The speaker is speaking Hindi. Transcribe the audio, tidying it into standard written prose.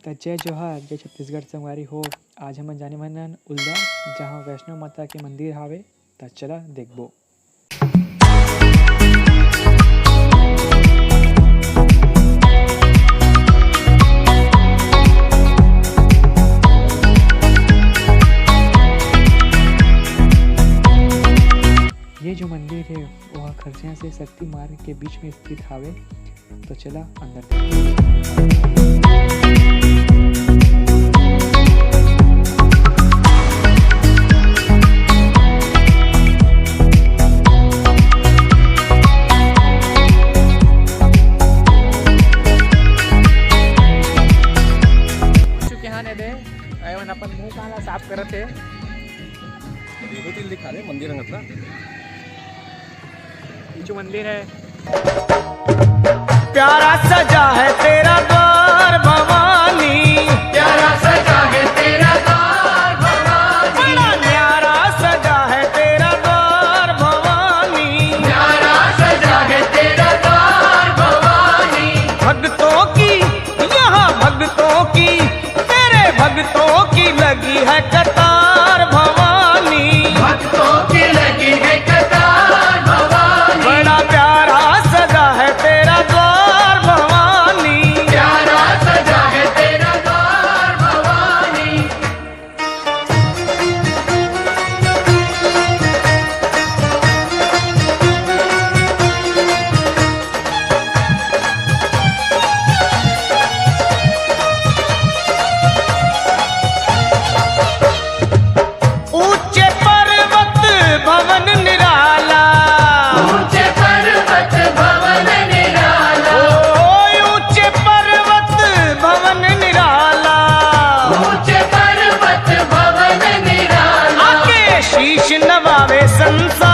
तो जय जोहार, जय छत्तीसगढ़ संगवारी हो। आज हम जाने मनन उल्दा जहाँ वैष्णो माता के मंदिर हावे। तो चला देखबो। ये जो मंदिर है वह खरसिया से शक्ति मार्ग के बीच में स्थित हावे। तो चला अंदर अपन मुंह कहाँ साफ करत है। दिखा रहे मंदिर जो मंदिर है प्यारा सजा है तेरा द्वार भवानी, प्यारा सजा है तेरा द्वार भवानी, बड़ा न्यारा सजा है तेरा द्वार भवानी, प्यारा सजा है तेरा द्वार भवानी। भक्तों की यहाँ भक्तों की तेरे भक्तों की लगी है कतार भवानी, भक्तों की लगी है कतार भवानी, बड़ा प्यारा सजा है तेरा द्वार भवानी, प्यारा सजा है तेरा द्वार भवानी। ऊंचे पर्वत भवन निराला, ऊंचे पर्वत भवन निराला, ऊंचे पर्वत भवन निराला, ऊंचे पर्वत भवन निराला, आके शीश नवावे संसार